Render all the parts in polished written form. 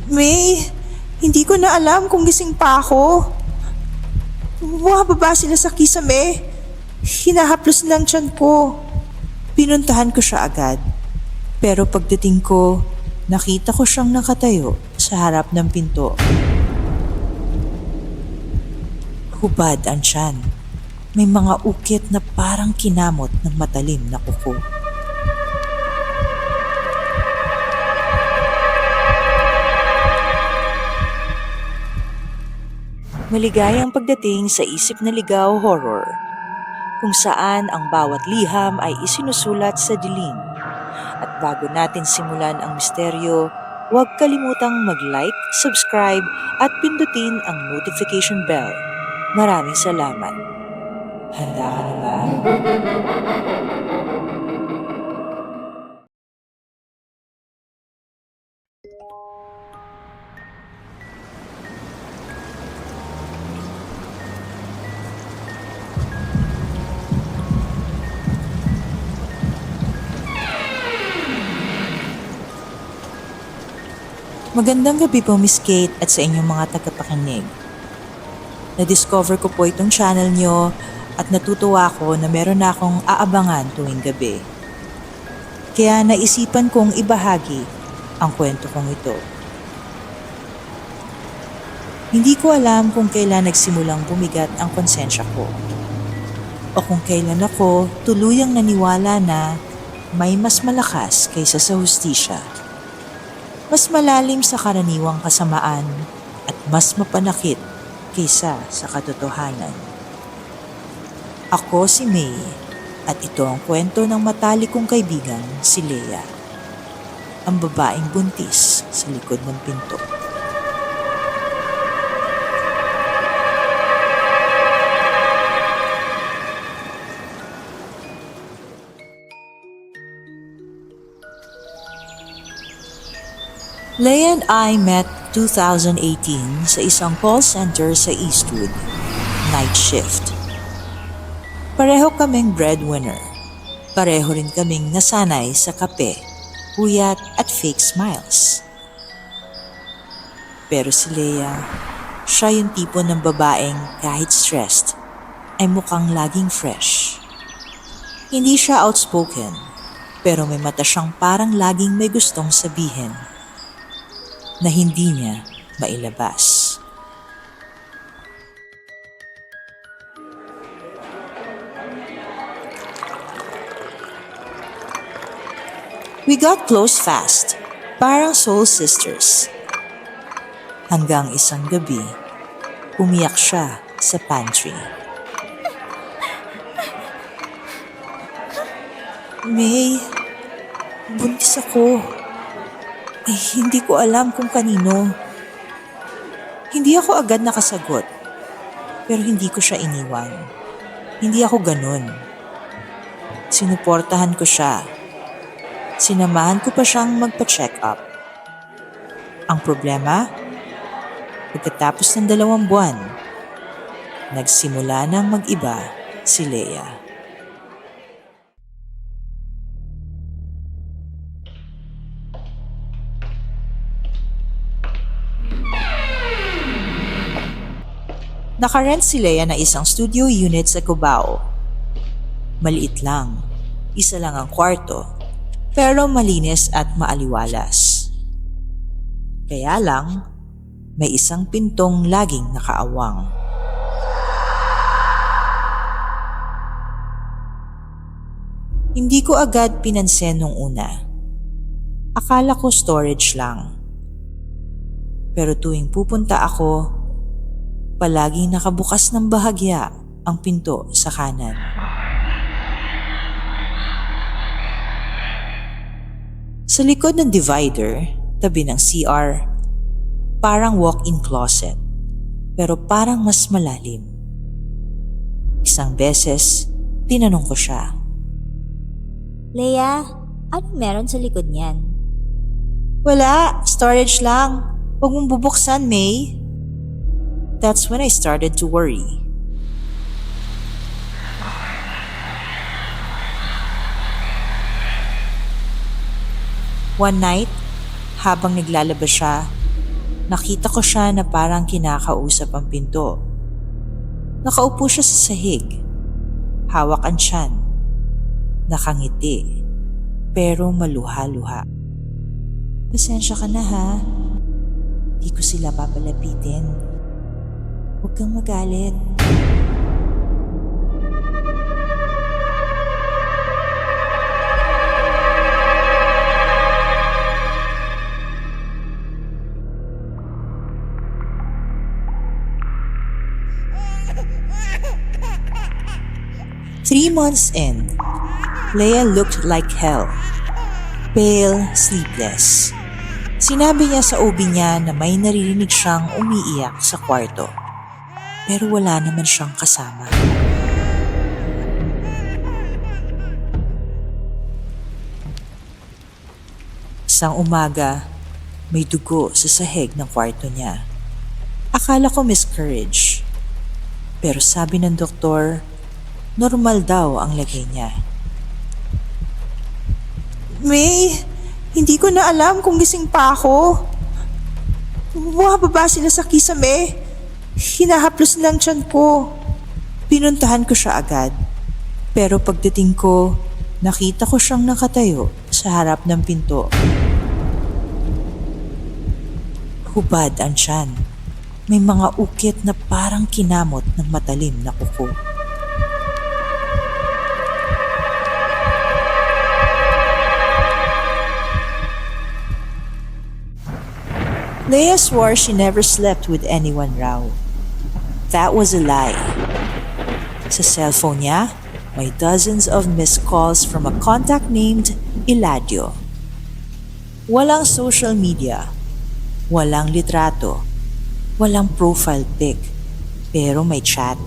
May, hindi ko na alam kung gising pa ako. Bumababa sila sa kisame. Hinahaplos ng tiyan ko. Pinuntahan ko siya agad. Pero pagdating ko, nakita ko siyang nakatayo sa harap ng pinto. Hubad ang tiyan. May mga ukit na parang kinamot ng matalim na kuko. Maligayang pagdating sa Isip na Ligaw Horror, kung saan ang bawat liham ay isinusulat sa dilim. At bago natin simulan ang misteryo, huwag kalimutang mag-like, subscribe at pindutin ang notification bell. Maraming salamat. Handa ka na ba? Magandang gabi po Miss Kate at sa inyong mga tagapakinig. Na-discover ko po itong channel nyo at natutuwa ako na meron na akong aabangan tuwing gabi. Kaya naisipan kong ibahagi ang kwento kong ito. Hindi ko alam kung kailan nagsimulang bumigat ang konsensya ko o kung kailan ako tuluyang naniwala na may mas malakas kaysa sa hustisya. Mas malalim sa karaniwang kasamaan at mas mapanakit kaysa sa katotohanan. Ako si May at ito ang kwento ng matalik kong kaibigan si Leia, ang babaeng buntis sa likod ng pinto. Leia and I met 2018 sa isang call center sa Eastwood, night shift. Pareho kaming breadwinner. Pareho rin kaming nasanay sa kape, puyat at fake smiles. Pero si Leia, siya yung tipo ng babaeng kahit stressed ay mukhang laging fresh. Hindi siya outspoken, pero may mata siyang parang laging may gustong sabihin na hindi niya mailabas. We got close fast, parang soul sisters. Hanggang isang gabi, umiyak siya sa pantry. May, buntis ako. Hindi ko alam kung kanino. Hindi ako agad nakasagot, pero hindi ko siya iniwan. Hindi ako ganun. Sinuportahan ko siya. Sinamahan ko pa siyang magpa-check up. Ang problema, pagkatapos ng 2 buwan, nagsimula nang mag-iba si Leia. Nakarent si Leia na isang studio unit sa Cubao. Maliit lang, isa lang ang kwarto, pero malinis at maaliwalas. Kaya lang, may isang pintong laging nakaawang. Hindi ko agad pinansin nung una. Akala ko storage lang. Pero tuwing pupunta ako, palaging nakabukas ng bahagya ang pinto sa kanan. Sa likod ng divider, tabi ng CR, parang walk-in closet, pero parang mas malalim. Isang beses, tinanong ko siya. Leia, ano meron sa likod niyan? Wala, storage lang. Huwag mong bubuksan, May. That's when I started to worry. One night, habang naglalaba siya, Nakita ko siya na parang kinakausap ang pinto. Nakaupo siya sa sahig. Hawak ang tiyan. Nakangiti. Pero maluha-luha. Pasensya ka na ha. Di ko sila papalapitin. Huwag kang magalit. Three months in, Leia looked like hell. Pale, sleepless. Sinabi niya sa OB niya na may naririnig siyang umiiyak sa kwarto. Pero wala naman siyang kasama. Isang umaga, may dugo sa sahig ng kwarto niya. Akala ko miscarriage. Pero sabi ng doktor, normal daw ang lagay niya. May, hindi ko na alam kung gising pa ako. Bumababa sila sa kisame. Hinahaplos lang tiyan ko. Pinuntahan ko siya agad. Pero pagdating ko, nakita ko siyang nakatayo sa harap ng pinto. Hubad ang tiyan. May mga ukit na parang kinamot ng matalim na kuko. Leia swore she never slept with anyone raw. That was a lie. Sa cellphone niya, may dozens of missed calls from a contact named Eladio. Walang social media, walang litrato, walang profile pic, pero may chat.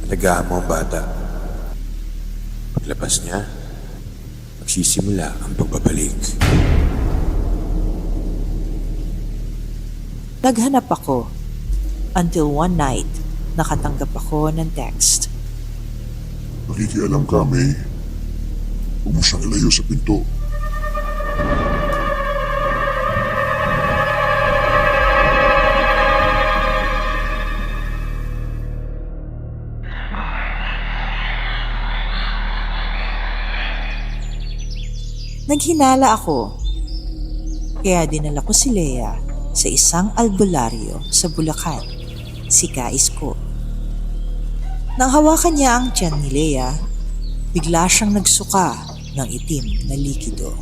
Alagaan mo ang bata. Paglabas niya, magsisimula ang pagbabalik. Naghanap ako until one night nakatanggap ako ng text. Nakikialam ka, May. Huwag mo siyang ilayo sa pinto. Naghinala ako. Kaya dinala ko si Leia sa isang albularyo sa Bulacan, si Kais ko. Nang hawakan niya ang tiyan ni Leia, bigla siyang nagsuka ng itim na likido.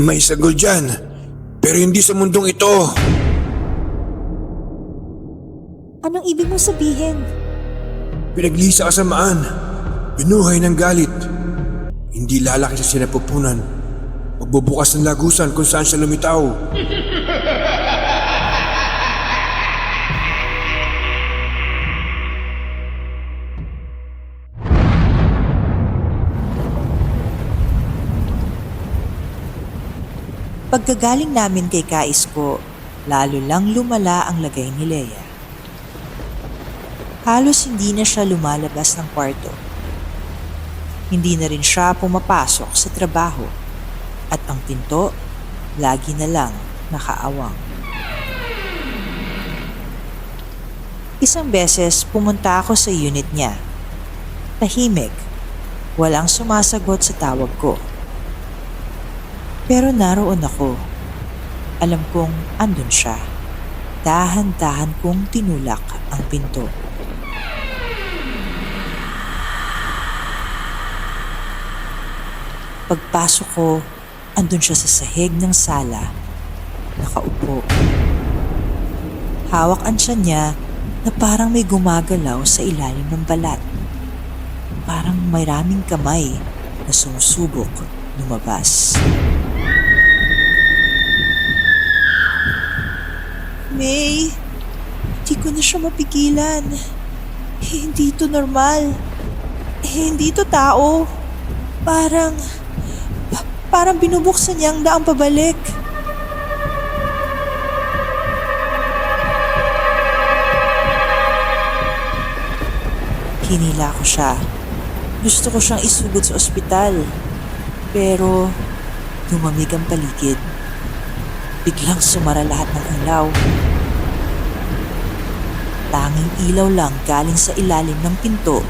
May sagol dyan, pero hindi sa mundong ito. Anong ibig mong sabihin? Pinaglisa kasamaan, binuhay ng galit. Hindi lalaki sa sinapupunan. Magbubukas ng lagusan kung saan siya lumitaw. Pagkagaling namin kay Kais ko, lalo lang lumala ang lagay ni Leia. Halos hindi na siya lumalabas ng kwarto. Hindi na rin siya pumapasok sa trabaho at ang pinto lagi na lang nakaawang. Isang beses pumunta ako sa unit niya. Tahimik, walang sumasagot sa tawag ko. Pero naroon ako. Alam kong andun siya. Dahan-dahan kong tinulak ang pinto. Pagpasok ko, andun siya sa sahig ng sala. Nakaupo. Hawak ang tiyan niya na parang may gumagalaw sa ilalim ng balat. Parang may maraming kamay na sumusubok lumabas. May, di ko na siya mapigilan. Hindi ito normal. Hindi ito tao. Parang binubuksan niya ang daang pabalik. Hinila ko siya. Gusto ko siyang isugod sa ospital. Pero Lumamig ang paligid. Biglang sumara lahat ng ilaw. Tanging ilaw lang galing sa ilalim ng pinto,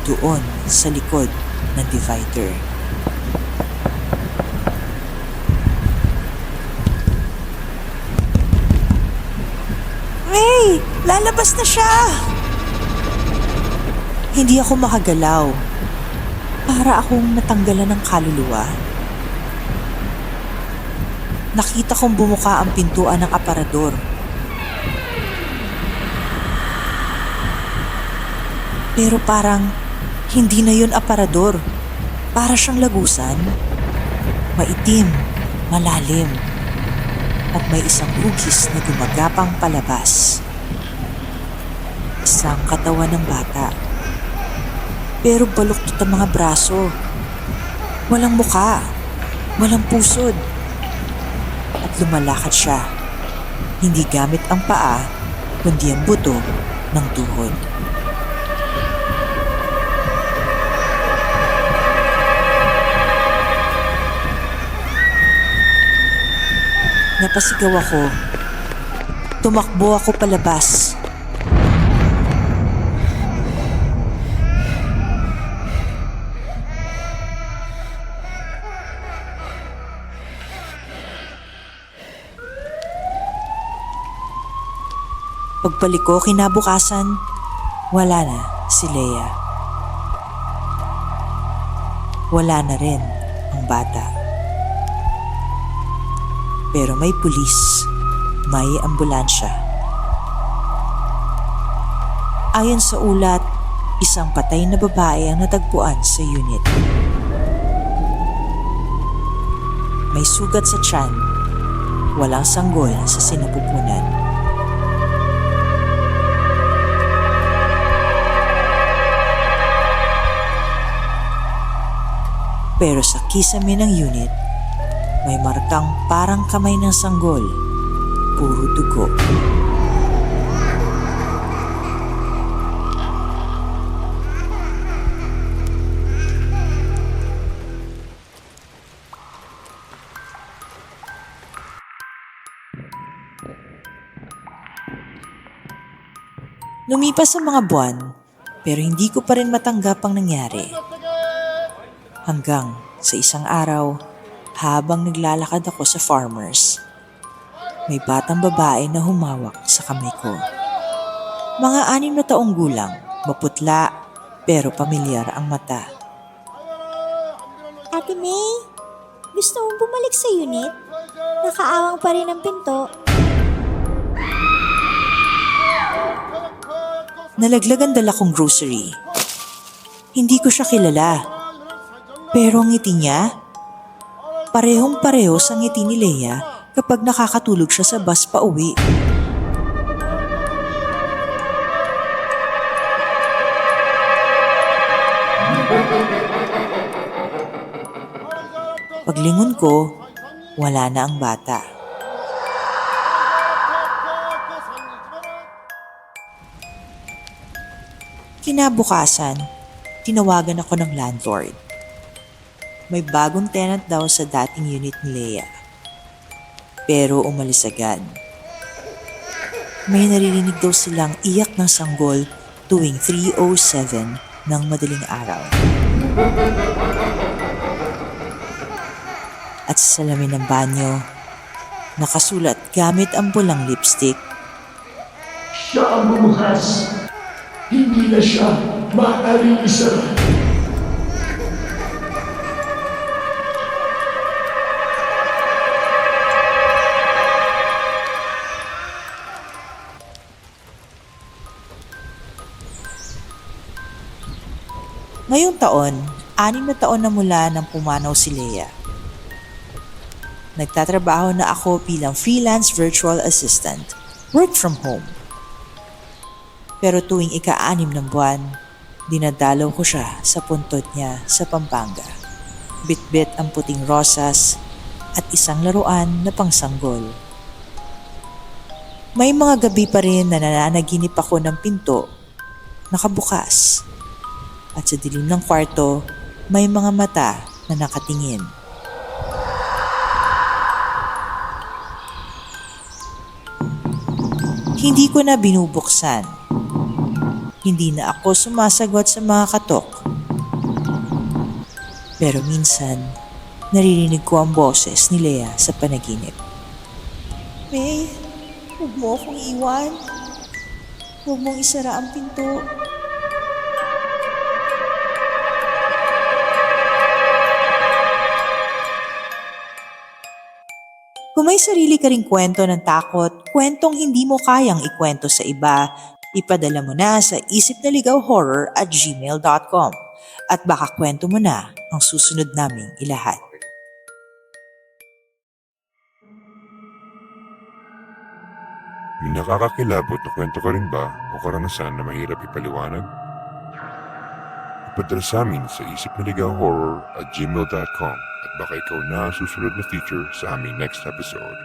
doon sa likod ng divider. May! Lalabas na siya! Hindi ako makagalaw. Para akong natanggalan ng kaluluwa. Nakita kong bumuka ang pintuan ng aparador. Pero parang hindi na yun aparador. Para siyang lagusan. Maitim, malalim. At may isang hugis na gumagapang palabas. Isang katawan ng bata. Pero baluktot ang mga braso. Walang muka, walang pusod. At lumalakad siya. Hindi gamit ang paa, kundi ang buto ng tuhod. Napasigaw ako. Tumakbo ako palabas. Pagbalik ko kinabukasan, wala na si Leia. Wala na rin ang bata. Pero may pulis, may ambulansya. Ayon sa ulat, isang patay na babae ang natagpuan sa unit. May sugat sa tiyan, walang sanggol sa sinapupunan. Pero sa kisame ng unit, may markang parang kamay ng sanggol, puro dugo. Lumipas ang mga buwan, pero hindi ko pa rin matanggap ang nangyari. Hanggang sa isang araw, habang naglalakad ako sa Farmers, may batang babae na humawak sa kamay ko. Mga 6 na taong gulang, maputla pero pamilyar ang mata. Ate May, gusto mong bumalik sa unit? Nakaawang pa rin ang pinto. Nalaglag ang dala kong grocery. Hindi ko siya kilala. Pero ang ngiti niya, parehong-pareho sa ngiti ni Leia kapag nakakatulog siya sa bus pa uwi. Paglingon ko, wala na ang bata. Kinabukasan, tinawagan ako ng landlord. May bagong tenant daw sa dating unit ni Leia. Pero umalis agad. May naririnig daw silang iyak ng sanggol tuwing 3:07 ng madaling araw. At sa salamin ng banyo, nakasulat gamit ang pulang lipstick, Siya ang bumukas. Hindi na siya maaaring isara. Ngayong taon, 6 na taon na mula nang pumanaw si Leia. Nagtatrabaho na ako bilang freelance virtual assistant, work from home. Pero tuwing ika-6 ng buwan, dinadalaw ko siya sa puntod niya sa Pampanga. Bit-bit ang puting rosas at isang laruan na pangsanggol. May mga gabi pa rin na nananaginip ako ng pinto, nakabukas. At sa dilim ng kwarto, may mga mata na nakatingin. Hindi ko na binubuksan. Hindi na ako sumasagot sa mga katok. Pero minsan, naririnig ko ang boses ni Lea sa panaginip. May, huwag mo akong iwan. Huwag mong isara ang pinto. Kung may sarili ka ring kwento ng takot, kwentong hindi mo kayang ikwento sa iba, ipadala mo na sa isipnaligawhorror@gmail.com at baka kwento mo na ang susunod naming ilahat. May nakakakilabot na kwento ka rin ba o karanasan na mahirap ipaliwanag? Ipadala sa amin sa isipnaligawhorror@gmail.com at baka ikaw na ang susunod na feature sa aming next episode.